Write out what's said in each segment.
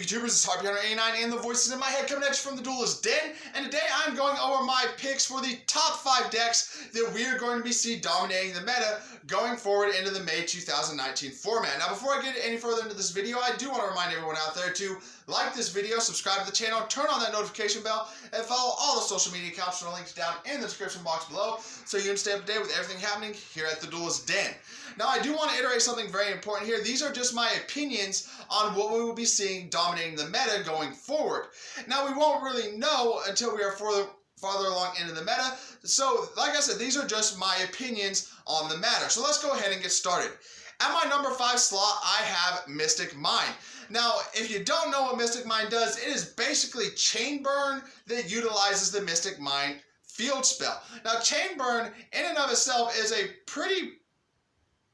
YouTubers? It's Tahlequah and the voices in my head coming at you from the Duelist Den. And today I'm going over my picks for the top 5 decks that we are going to be seeing dominating the meta going forward into the May 2019 format. Now, before I get any further into this video, I do want to remind everyone out there to like this video, subscribe to the channel, turn on that notification bell, and follow all the social media accounts that are linked down in the description box below so you can stay up to date with everything happening here at the Duelist Den. Now, I do want to iterate something very important here. These are just my opinions on what we will be seeing dominating the meta going forward. Now, we won't really know until we are farther along into the meta. So, like I said, these are just my opinions on the matter. So let's go ahead and get started. At my number 5 slot, I have Mystic Mine. Now, if you don't know what Mystic Mine does, it is basically Chain Burn that utilizes the Mystic Mine field spell. Now, Chain Burn in and of itself is a pretty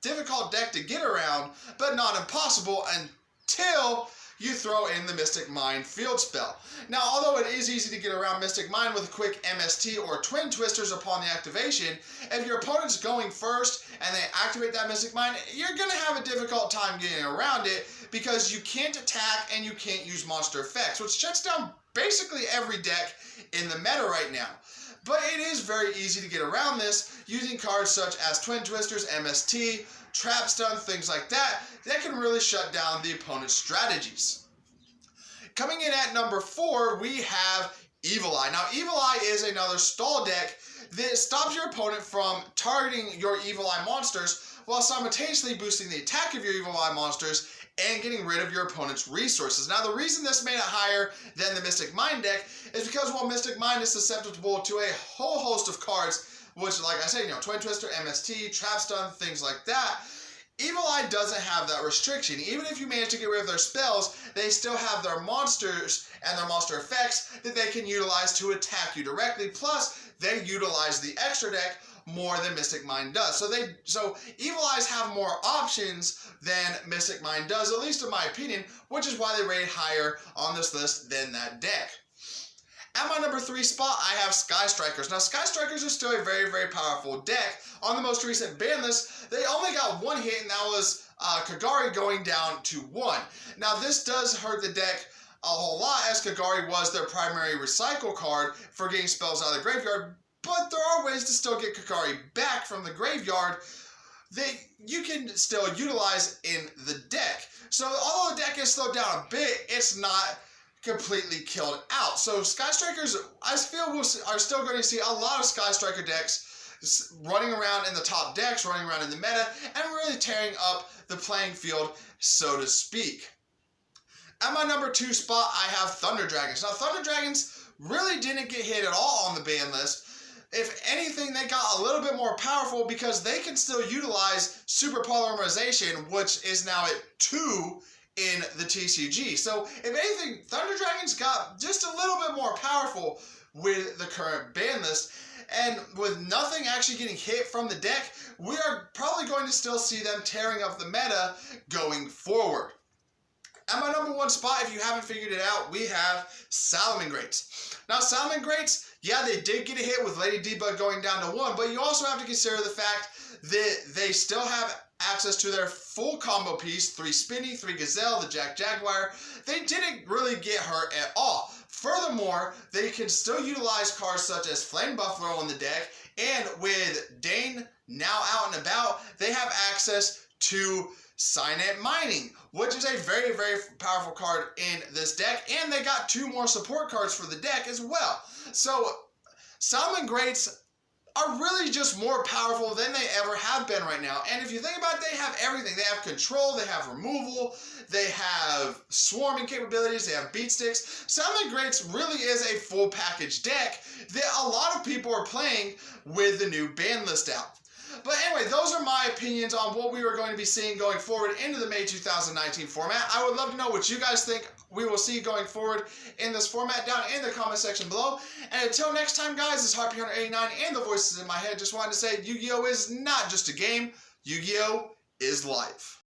difficult deck to get around, but not impossible until you throw in the Mystic Mine field spell. Now, although it is easy to get around Mystic Mine with a quick MST or Twin Twisters upon the activation, if your opponent's going first and they activate that Mystic Mine, you're going to have a difficult time getting around it because you can't attack and you can't use monster effects, which shuts down basically every deck in the meta right now. But it is very easy to get around this using cards such as Twin Twisters, MST, Trap Stun, things like that can really shut down the opponent's strategies. Coming in at number 4, we have Evil Eye. Now, Evil Eye is another stall deck that stops your opponent from targeting your Evil Eye monsters while simultaneously boosting the attack of your Evil Eye monsters and getting rid of your opponent's resources. Now, the reason this made it higher than the Mystic Mine deck is because while Mystic Mine is susceptible to a whole host of cards, which, like I said, Twin Twister, MST, Trap Stun, things like that, Evil Eye doesn't have that restriction. Even if you manage to get rid of their spells, they still have their monsters and their monster effects that they can utilize to attack you directly. Plus, they utilize the extra deck more than Mystic Mine does. So Evil Eyes have more options than Mystic Mine does, at least in my opinion, which is why they rate higher on this list than that deck. At my number 3 spot, I have Sky Strikers. Now, Sky Strikers are still a very, very powerful deck. On the most recent ban list, they only got 1 hit, and that was Kagari going down to 1. Now, this does hurt the deck a whole lot, as Kagari was their primary recycle card for getting spells out of the graveyard, but there are ways to still get Kagari back from the graveyard that you can still utilize in the deck. So, although the deck is slowed down a bit, it's not completely killed out. So Sky Strikers, I feel are still going to see a lot of Sky Striker decks running around in the top decks, running around in the meta, and really tearing up the playing field, so to speak. At my number 2 spot, I have Thunder Dragons. Now, Thunder Dragons really didn't get hit at all on the ban list. If anything, they got a little bit more powerful because they can still utilize Super Polymerization, which is now at 2 in the TCG. So, if anything, Thunder Dragons got just a little bit more powerful with the current ban list. And with nothing actually getting hit from the deck, we are probably going to still see them tearing up the meta going forward. At my number 1 spot, if you haven't figured it out, we have Salamangreats. Now, Salamangreats, yeah, they did get a hit with Lady Debug going down to 1, but you also have to consider the fact that they still have access to their full combo piece, 3 Spinny, 3 Gazelle, the Jack Jaguar. They didn't really get hurt at all. Furthermore, they can still utilize cards such as Flame Buffalo in the deck, and with Dane now out and about, they have access to Signet Mining, which is a very, very powerful card in this deck, and they got 2 more support cards for the deck as well. So, Salamangreats are really just more powerful than they ever have been right now. And if you think about it, they have everything. They have control, they have removal, they have swarming capabilities, they have beat sticks. Salamangreats really is a full package deck that a lot of people are playing with the new ban list out. But anyway, those are my opinions on what we are going to be seeing going forward into the May 2019 format. I would love to know what you guys think we will see going forward in this format down in the comment section below. And until next time, guys, it's Tahlequah and the voices in my head just wanted to say Yu-Gi-Oh! Is not just a game. Yu-Gi-Oh! Is life.